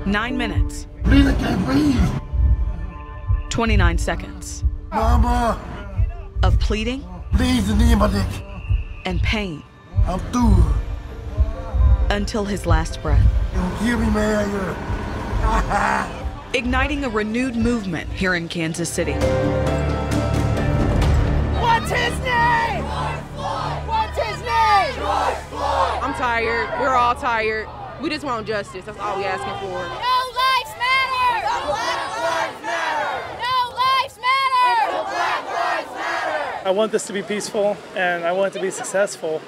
9 minutes. Please, I can't breathe. 29 seconds. Mama. Of pleading. Please, in my dick. And pain. I'm through. Until his last breath. Don't kill me, man. Igniting a renewed movement here in Kansas City. What's his name? What's his name? I'm tired. We're all tired. We just want justice. That's all we're asking for. No lives matter! No black lives matter! No lives matter! No black lives matter! I want this to be peaceful and I want it to be successful.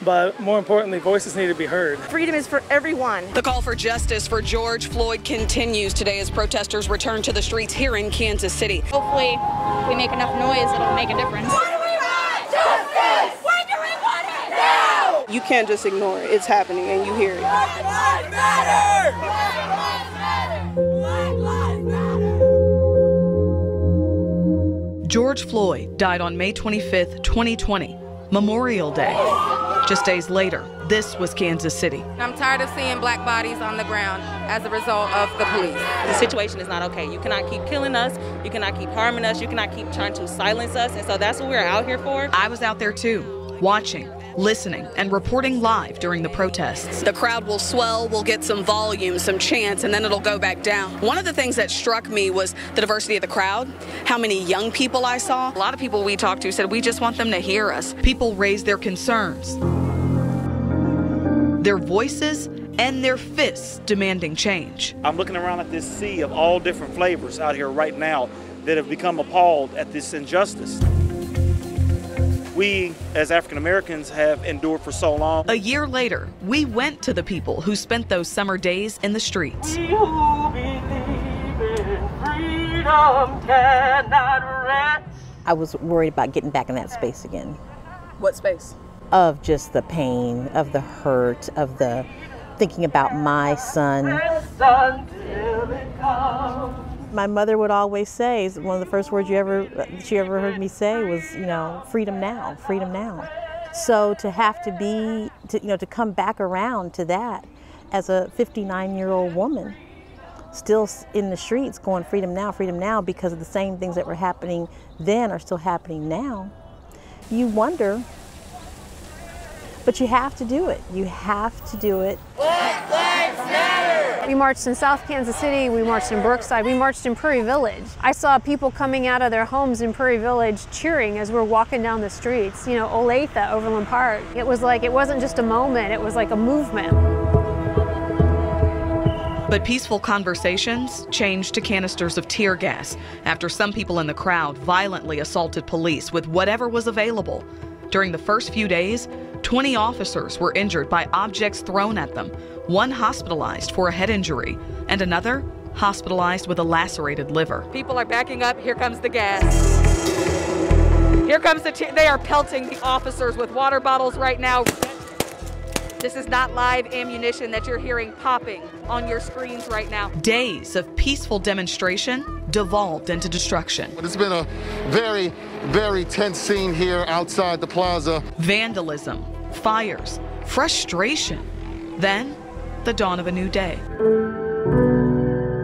But more importantly, voices need to be heard. Freedom is for everyone. The call for justice for George Floyd continues today as protesters return to the streets here in Kansas City. Hopefully, if we make enough noise, it'll make a difference. When do we want justice? When do we want it? Now! You can't just ignore it. It's happening and you hear it. Black lives matter! Black lives matter! Black lives matter! George Floyd died on May 25th, 2020, Memorial Day. Just days later, this was Kansas City. I'm tired of seeing black bodies on the ground as a result of the police. The situation is not okay. You cannot keep killing us. You cannot keep harming us. You cannot keep trying to silence us. And so that's what we're out here for. I was out there too, watching, listening, and reporting live during the protests. The crowd will swell, we'll get some volume, some chants, and then it'll go back down. One of the things that struck me was the diversity of the crowd, how many young people I saw. A lot of people we talked to said, we just want them to hear us. People raised their concerns, their voices, and their fists demanding change. I'm looking around at this sea of all different flavors out here right now that have become appalled at this injustice. We, as African Americans, have endured for so long. A year later, we went to the people who spent those summer days in the streets. We who believe in freedom cannot rest. I was worried about getting back in that space again. What space? Of just the pain, of the hurt, of the thinking about my son. Until it comes. My mother would always say, one of the first words she ever heard me say was, freedom now, freedom now. So to have to be, to come back around to that as a 59-year-old woman, still in the streets going freedom now, because of the same things that were happening then are still happening now, you wonder, but you have to do it. You have to do it. Black lives matter! We marched in South Kansas City, we marched in Brookside, we marched in Prairie Village. I saw people coming out of their homes in Prairie Village cheering as we're walking down the streets. Olathe, Overland Park. It was like, it wasn't just a moment, it was like a movement. But peaceful conversations changed to canisters of tear gas after some people in the crowd violently assaulted police with whatever was available. During the first few days, 20 officers were injured by objects thrown at them, one hospitalized for a head injury, and another hospitalized with a lacerated liver. People are backing up. Here comes the gas. Here comes they are pelting the officers with water bottles right now. This is not live ammunition that you're hearing popping on your screens right now. Days of peaceful demonstration devolved into destruction. It's been a very, very tense scene here outside the plaza. Vandalism, fires, frustration. Then, the dawn of a new day.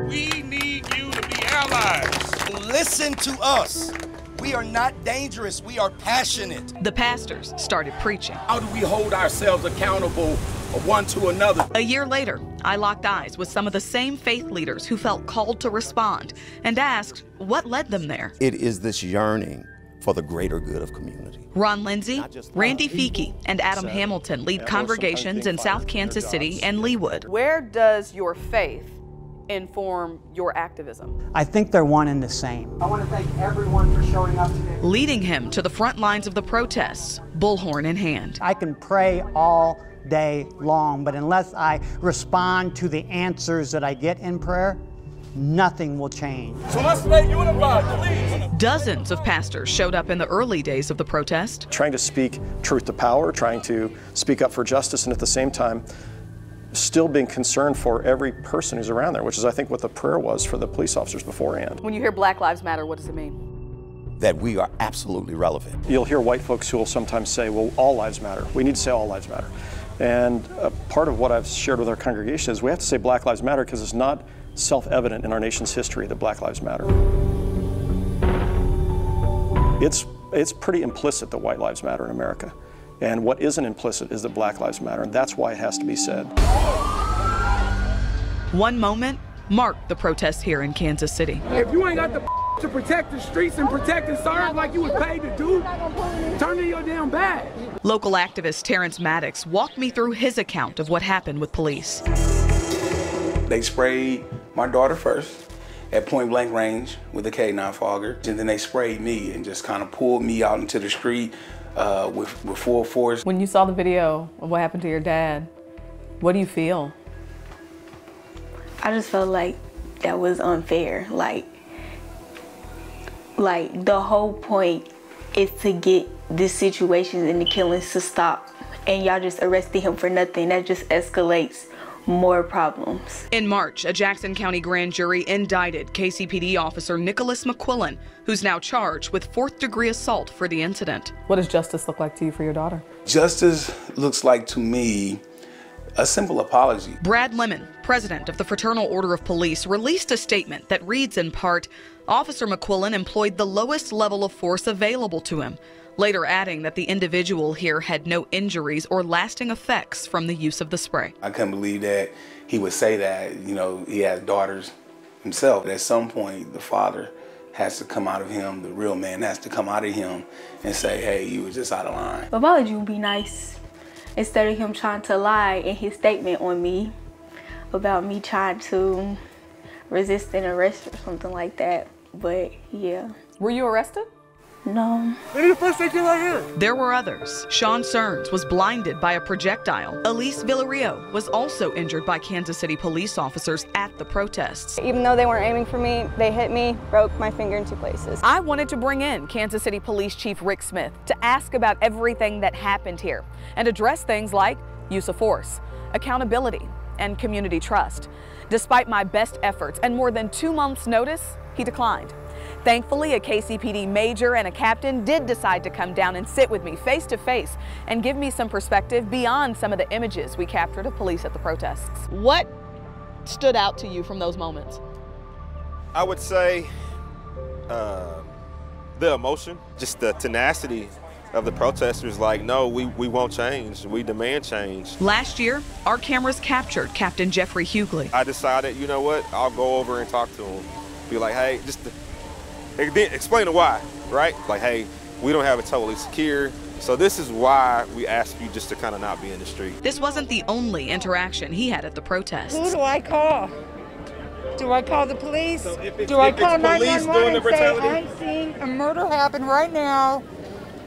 We need you to be allies. Listen to us. We are not dangerous, we are passionate. The pastors started preaching. How do we hold ourselves accountable one to another? A year later, I locked eyes with some of the same faith leaders who felt called to respond and asked what led them there. It is this yearning for the greater good of community. Ron Lindsay, Randy Feeke, and Adam Hamilton lead congregations in South Kansas City and Leawood. Where does your faith inform your activism? I think they're one and the same. I want to thank everyone for showing up today. Leading him to the front lines of the protests, bullhorn in hand. I can pray all day long, but unless I respond to the answers that I get in prayer, nothing will change. So let's stay unified, please. Dozens of pastors showed up in the early days of the protest. Trying to speak truth to power, trying to speak up for justice, and at the same time, still being concerned for every person who's around there, which is, I think, what the prayer was for the police officers beforehand. When you hear Black Lives Matter, what does it mean? That we are absolutely relevant. You'll hear white folks who will sometimes say, well, all lives matter. We need to say all lives matter. And part of what I've shared with our congregation is we have to say Black Lives Matter because it's not self-evident in our nation's history that Black Lives Matter. It's pretty implicit that white lives matter in America. And what isn't implicit is that Black lives matter, and that's why it has to be said. One moment marked the protests here in Kansas City. If you ain't got the to protect the streets and protect and serve like you was paid to do, turn in your damn badge. Local activist Terrence Maddox walked me through his account of what happened with police. They sprayed my daughter first at point blank range with a K9 fogger, and then they sprayed me and just kind of pulled me out into the street with full force. When you saw the video of what happened to your dad, what do you feel? I just felt like that was unfair. Like the whole point is to get the situations and the killings to stop, and y'all just arrested him for nothing. That just escalates more problems. In March, a Jackson County grand jury indicted KCPD officer Nicholas McQuillan, who's now charged with 4th-degree assault for the incident. What does justice look like to you for your daughter? Justice looks like to me a simple apology. Brad Lemon, president of the Fraternal Order of Police, released a statement that reads in part, Officer McQuillan employed the lowest level of force available to him, later adding that the individual here had no injuries or lasting effects from the use of the spray. I couldn't believe that he would say that. You know, he has daughters himself. At some point, the father has to come out of him, the real man has to come out of him and say, hey, you were just out of line. But why would you be nice? Instead of him trying to lie in his statement on me about me trying to resist an arrest or something like that. But yeah. Were you arrested? No. There were others. Sean Cerns was blinded by a projectile. Elise Villario was also injured by Kansas City police officers at the protests. Even though they weren't aiming for me, they hit me, broke my finger in 2 places. I wanted to bring in Kansas City Police Chief Rick Smith to ask about everything that happened here and address things like use of force, accountability, and community trust. Despite my best efforts and more than 2 months' notice, he declined. Thankfully, a KCPD major and a captain did decide to come down and sit with me face to face and give me some perspective beyond some of the images we captured of police at the protests. What stood out to you from those moments? I would say the emotion, just the tenacity of the protesters. Like, no, we won't change. We demand change. Last year, our cameras captured Captain Jeffrey Hughley. I decided, you know what, I'll go over and talk to him. Be like, hey, just explain the why, right? Like, hey, we don't have it totally secure, so this is why we ask you just to kind of not be in the street. This wasn't the only interaction he had at the protests. Who do I call? Do I call the police? So do I call police doing the brutality? I'm seeing a murder happen right now.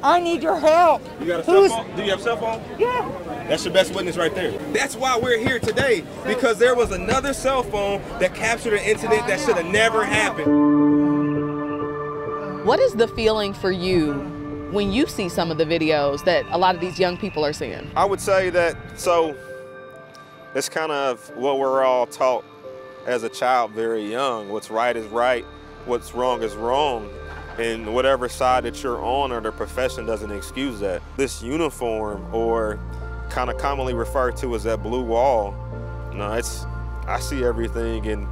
I need your help. You got a cell phone? Do you have a cell phone? Yeah. That's your best witness right there. That's why we're here today, because there was another cell phone that captured an incident that should have never happened. What is the feeling for you when you see some of the videos that a lot of these young people are seeing? I would say that, so it's kind of what we're all taught as a child very young. What's right is right, what's wrong is wrong. And whatever side that you're on or the profession doesn't excuse that. This uniform, or kind of commonly referred to as that blue wall, no, I see everything and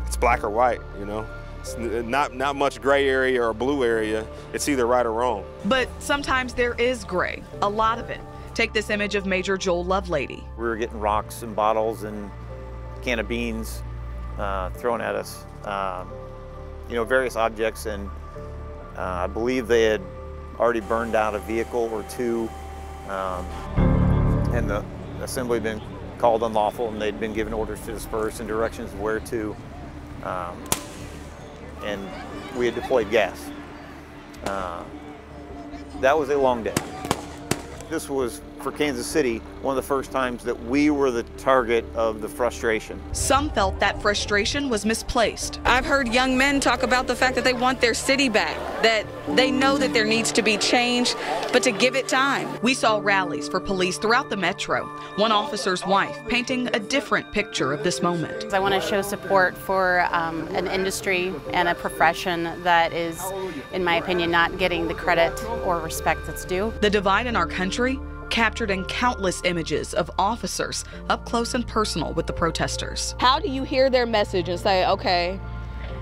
it's black or white, you know? It's not much gray area or blue area. It's either right or wrong. But sometimes there is gray, a lot of it. Take this image of Major Joel Lovelady. We were getting rocks and bottles and a can of beans thrown at us. You know, various objects, and I believe they had already burned out a vehicle or two, and the assembly had been called unlawful, and they'd been given orders to disperse and directions of where to, and we had deployed gas. That was a long day. This was, for Kansas City, one of the first times that we were the target of the frustration. Some felt that frustration was misplaced. I've heard young men talk about the fact that they want their city back, that they know that there needs to be change, but to give it time. We saw rallies for police throughout the metro. One officer's wife painting a different picture of this moment. I want to show support for an industry and a profession that is, in my opinion, not getting the credit or respect that's due. The divide in our country captured in countless images of officers up close and personal with the protesters. How do you hear their message and say, okay,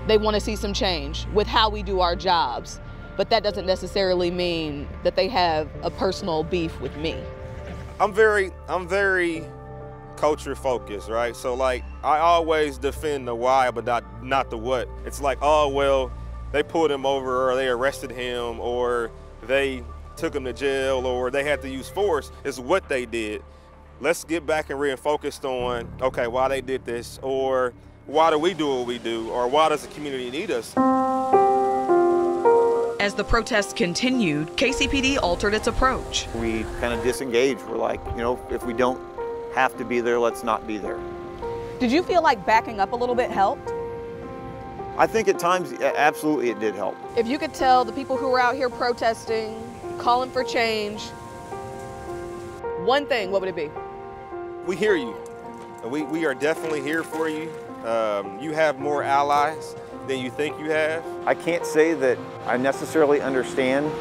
they want to see some change with how we do our jobs, but that doesn't necessarily mean that they have a personal beef with me? I'm very culture focused, right? So like, I always defend the why, but not the what. It's like, oh, well, they pulled him over, or they arrested him, or they took him to jail, or they had to use force. It's what they did. Let's get back and refocused on, okay, why they did this, or why do we do what we do, or why does the community need us? As the protests continued, KCPD altered its approach. We kind of disengaged. We're like, you know, if we don't have to be there, let's not be there. Did you feel like backing up a little bit helped? I think at times, absolutely it did help. If you could tell the people who were out here protesting, calling for change, one thing, what would it be? We hear you. We are definitely here for you. You have more allies than you think you have. I can't say that I necessarily understand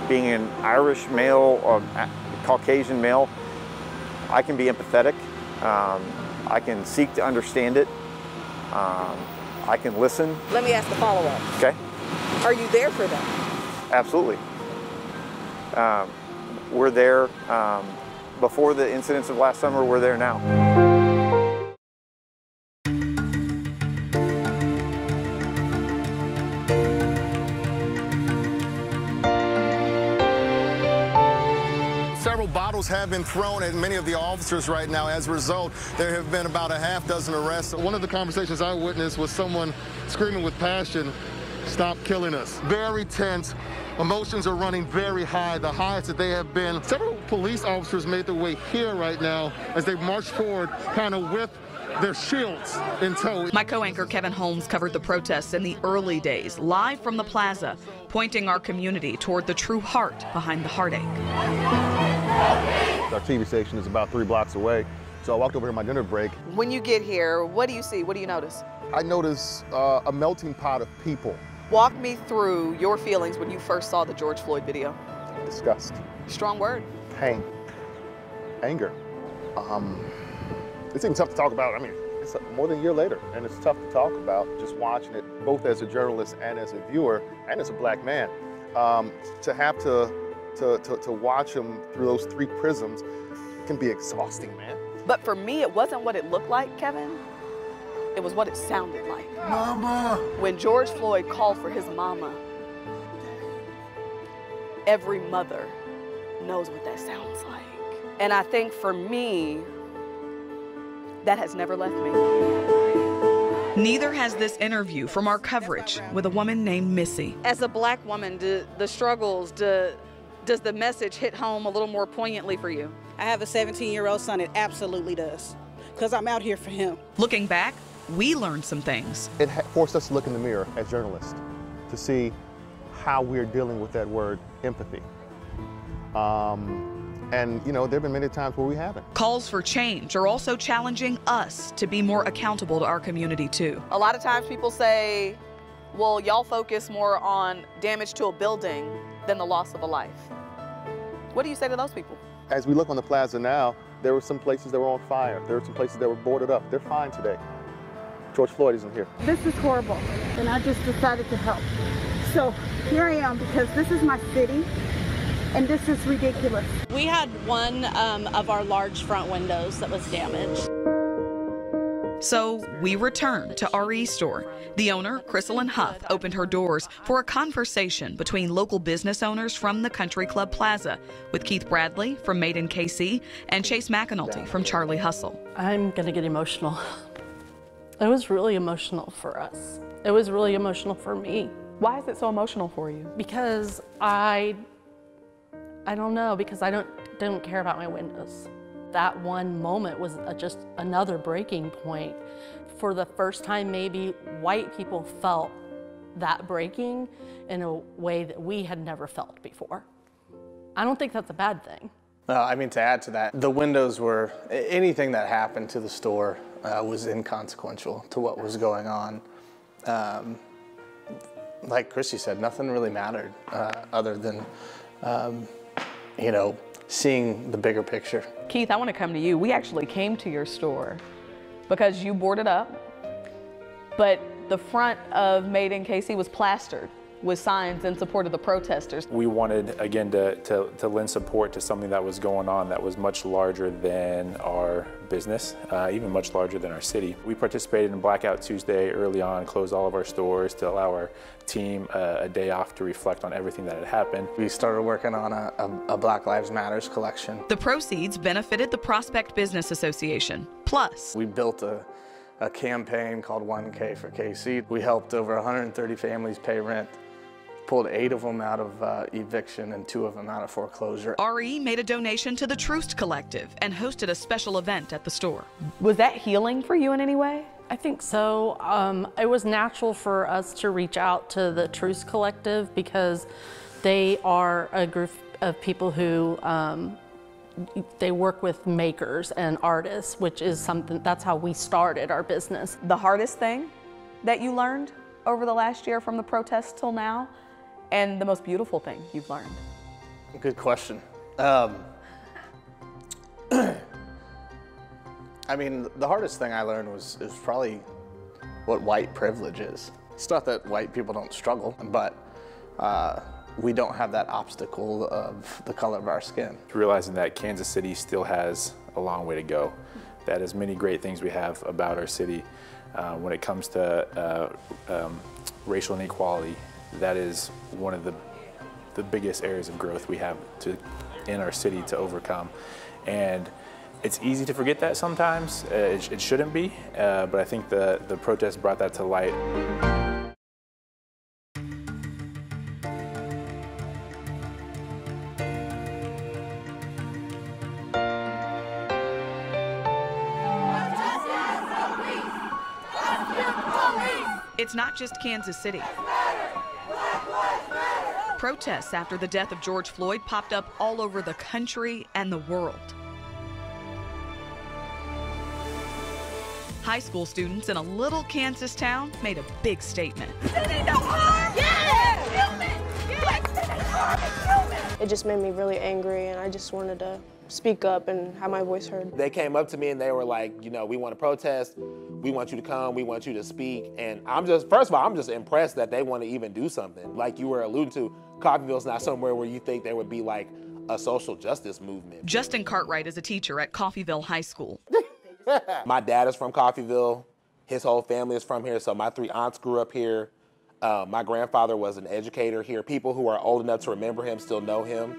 being an Irish male or Caucasian male. I can be empathetic. I can seek to understand it. I can listen. Let me ask the follow-up. Okay. Are you there for them? Absolutely. We're there before the incidents of last summer. We're there now. Several bottles have been thrown at many of the officers right now. As a result, there have been about a half dozen arrests. One of the conversations I witnessed was someone screaming with passion, "Stop killing us." Very tense. Emotions are running very high, the highest that they have been. Several police officers made their way here right now as they march forward, kind of with their shields in tow. My co-anchor Kevin Holmes covered the protests in the early days, live from the plaza, pointing our community toward the true heart behind the heartache. Our TV station is about 3 blocks away, so I walked over here on my dinner break. When you get here, what do you see? What do you notice? I notice a melting pot of people. Walk me through your feelings when you first saw the George Floyd video. Disgust. Strong word. Pain. Anger. It's even tough to talk about. I mean, it's more than a year later, and it's tough to talk about just watching it, both as a journalist and as a viewer, and as a black man. To have to watch them through those 3 prisms can be exhausting, man. But for me, it wasn't what it looked like, Kevin. It was what it sounded like. Mama! When George Floyd called for his mama, every mother knows what that sounds like. And I think for me, that has never left me. Neither has this interview from our coverage with a woman named Missy. As a black woman, the struggles, does the message hit home a little more poignantly for you? I have a 17-year-old son. It absolutely does, because I'm out here for him. Looking back, we learned some things. It forced us to look in the mirror as journalists to see how we're dealing with that word empathy. And, you know, there have been many times where we haven't. Calls for change are also challenging us to be more accountable to our community, too. A lot of times people say, well, y'all focus more on damage to a building than the loss of a life. What do you say to those people? As we look on the plaza now, there were some places that were on fire. There were some places that were boarded up. They're fine today. George Floyd isn't here. This is horrible, and I just decided to help. So here I am, because this is my city, and this is ridiculous. We had one of our large front windows that was damaged. So we returned to RE Store. The owner, CHYSALYN Huff, opened her doors for a conversation between local business owners from the Country Club Plaza with Keith Bradley from Made in KC and Chase McAnulty from Charlie Hustle. I'm gonna get emotional. It was really emotional for us. It was really emotional for me. Why is it so emotional for you? Because I don't know, because I don't care about my windows. That one moment was just another breaking point. For the first time, maybe white people felt that breaking in a way that we had never felt before. I don't think that's a bad thing. I mean, to add to that, the windows were, anything that happened to the store was inconsequential to what was going on. Like Chrissy said, nothing really mattered other than, you know, seeing the bigger picture. Keith, I want to come to you. We actually came to your store because you boarded up, but the front of Made in KC was plastered with signs in support of the protesters. We wanted, again, to lend support to something that was going on that was much larger than our business, even much larger than our city. We participated in Blackout Tuesday early on, closed all of our stores to allow our team a day off to reflect on everything that had happened. We started working on a Black Lives Matters collection. The proceeds benefited the Prospect Business Association. Plus, we built a campaign called 1K for KC. We helped over 130 families pay rent, pulled 8 of them out of eviction and 2 of them out of foreclosure. RE made a donation to the Troost Collective and hosted a special event at the store. Was that healing for you in any way? I think so. It was natural for us to reach out to the Troost Collective because they are a group of people who they work with makers and artists, which is something, that's how we started our business. The hardest thing that you learned over the last year from the protests till now, and the most beautiful thing you've learned? Good question. I mean, the hardest thing I learned is probably what white privilege is. It's not that white people don't struggle, but we don't have that obstacle of the color of our skin. Realizing that Kansas City still has a long way to go, that as many great things we have about our city, when it comes to racial inequality, that is one of the biggest areas of growth we have in our city to overcome. And it's easy to forget that sometimes. It shouldn't be, but I think the protest brought that to light. It's not just Kansas City. Protests after the death of George Floyd popped up all over the country and the world. High school students in a little Kansas town made a big statement. It just made me really angry, and I just wanted to speak up and have my voice heard. They came up to me and they were like, you know, we want to protest, we want you to come, we want you to speak. And first of all, I'm just impressed that they want to even do something. Like you were alluding to, Coffeyville's not somewhere where you think there would be like a social justice movement. Justin Cartwright is a teacher at Coffeyville High School. My dad is from Coffeyville. His whole family is from here, so my 3 aunts grew up here. My grandfather was an educator here. People who are old enough to remember him still know him.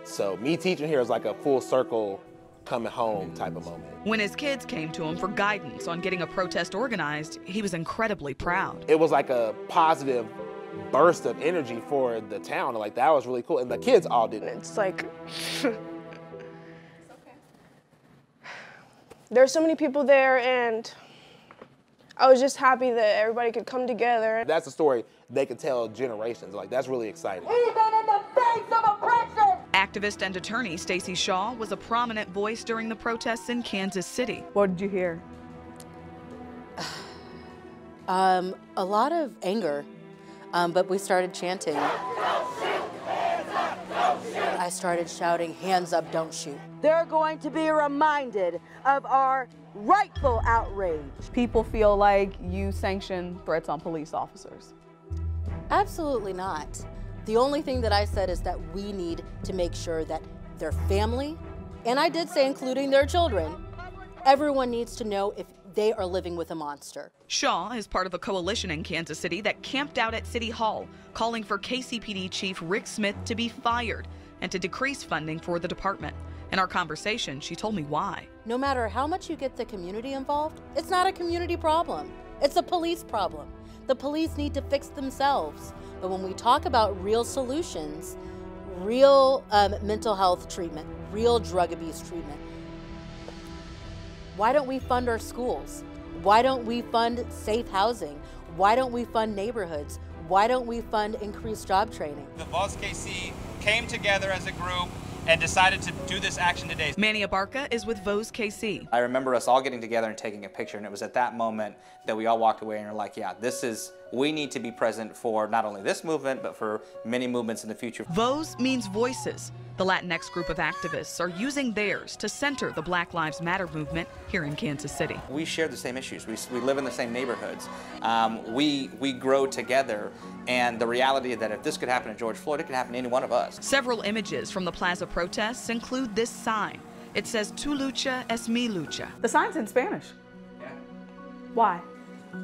So me teaching here is like a full circle coming home type of moment. When his kids came to him for guidance on getting a protest organized, he was incredibly proud. It was like a positive burst of energy for the town. Like that was really cool. And the kids all did it. It's like, there's so many people there, and I was just happy that everybody could come together. That's a story they could tell generations. Like that's really exciting. Activist and attorney Stacey Shaw was a prominent voice during the protests in Kansas City. What did you hear? A lot of anger, but we started chanting. I started shouting, hands up, don't shoot. They're going to be reminded of our rightful outrage. People feel like you sanction threats on police officers. Absolutely not. The only thing that I said is that we need to make sure that their family, and I did say including their children, everyone needs to know if they are living with a monster. Shaw is part of a coalition in Kansas City that camped out at City Hall, calling for KCPD Chief Rick Smith to be fired and to decrease funding for the department. In our conversation, she told me why. No matter how much you get the community involved, it's not a community problem. It's a police problem. The police need to fix themselves. But when we talk about real solutions, real mental health treatment, real drug abuse treatment, why don't we fund our schools? Why don't we fund safe housing? Why don't we fund neighborhoods? Why don't we fund increased job training? The VOZKC came together as a group and decided to do this action today. MANNY ABARCA is with VOZKC. I remember us all getting together and taking a picture, and it was at that moment that we all walked away and were like, yeah, this is we need to be present for not only this movement, but for many movements in the future. VOZ means voices. The Latinx group of activists are using theirs to center the Black Lives Matter movement here in Kansas City. We share the same issues. We live in the same neighborhoods. We grow together, and the reality that if this could happen to George Floyd, it could happen to any one of us. Several images from the plaza protests include this sign. It says, "Tu lucha es mi lucha." The sign's in Spanish. Yeah. Why?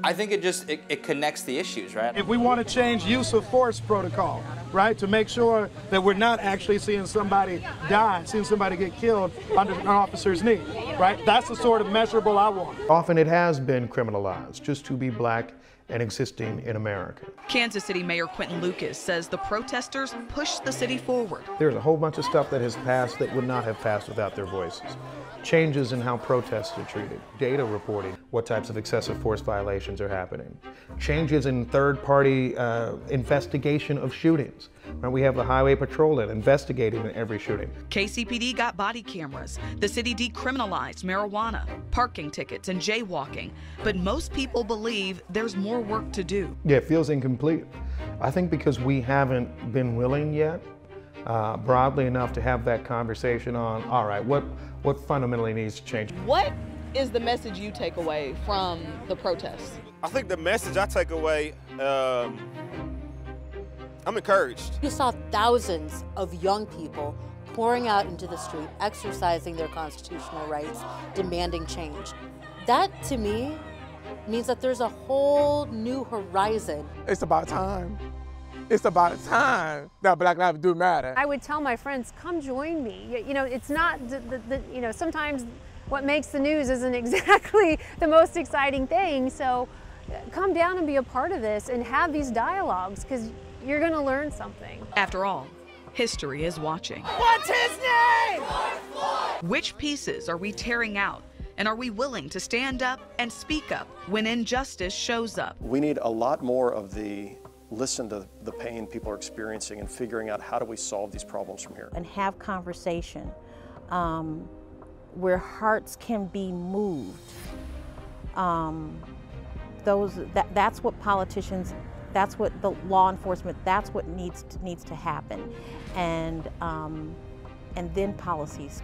I think it connects the issues, right? If we want to change use of force protocol, right, to make sure that we're not actually seeing somebody die, seeing somebody get killed under an officer's knee, right? That's the sort of measurable I want. Often it has been criminalized just to be black and existing in America. Kansas City Mayor Quinton Lucas says the protesters pushed the city forward. There's a whole bunch of stuff that has passed that would not have passed without their voices. Changes in how protests are treated, data reporting, what types of excessive force violations are happening, changes in third-party investigation of shootings. Right, we have the Highway Patrol investigating every shooting. KCPD got body cameras. The city decriminalized marijuana, parking tickets, and jaywalking. But most people believe there's more work to do. Yeah, it feels incomplete. I think because we haven't been willing yet, broadly enough to have that conversation on, all right, what fundamentally needs to change? What is the message you take away from the protests? I think the message I take away, I'm encouraged. You saw thousands of young people pouring out into the street, exercising their constitutional rights, demanding change. That, to me, means that there's a whole new horizon. It's about time. It's about time that Black lives do matter. I would tell my friends, come join me. You know, it's not, you know, sometimes what makes the news isn't exactly the most exciting thing. So come down and be a part of this and have these dialogues, because you're going to learn something. After all, history is watching. What's his name? Which pieces are we tearing out? And are we willing to stand up and speak up when injustice shows up? We need a lot more of the listen to the pain people are experiencing and figuring out how do we solve these problems from here. And have conversation where hearts can be moved. That's what politicians, that's what the law enforcement, that's what needs to happen. And then policies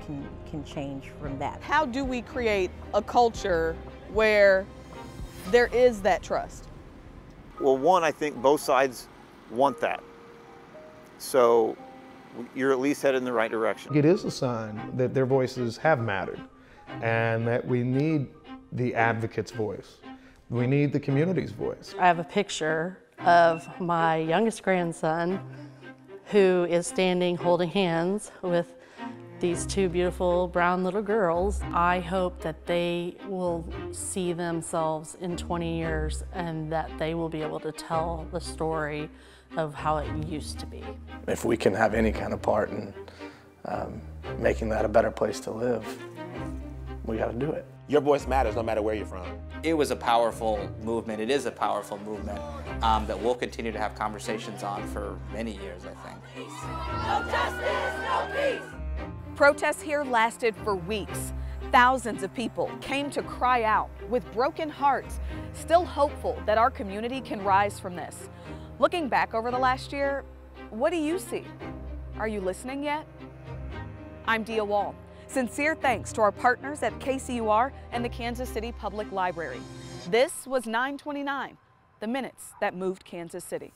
can change from that. How do we create a culture where there is that trust? Well, one, I think both sides want that. So you're at least headed in the right direction. It is a sign that their voices have mattered and that we need the advocate's voice. We need the community's voice. I have a picture of my youngest grandson who is standing holding hands with these two beautiful brown little girls. I hope that they will see themselves in 20 years and that they will be able to tell the story of how it used to be. If we can have any kind of part in making that a better place to live, we got to do it. Your voice matters no matter where you're from. It was a powerful movement. It is a powerful movement that we'll continue to have conversations on for many years, I think. No justice, no peace. Protests here lasted for weeks. Thousands of people came to cry out with broken hearts, still hopeful that our community can rise from this. Looking back over the last year, what do you see? Are you listening yet? I'm Dia Wall. Sincere thanks to our partners at KCUR and the Kansas City Public Library. This was 929, the minutes that moved Kansas City.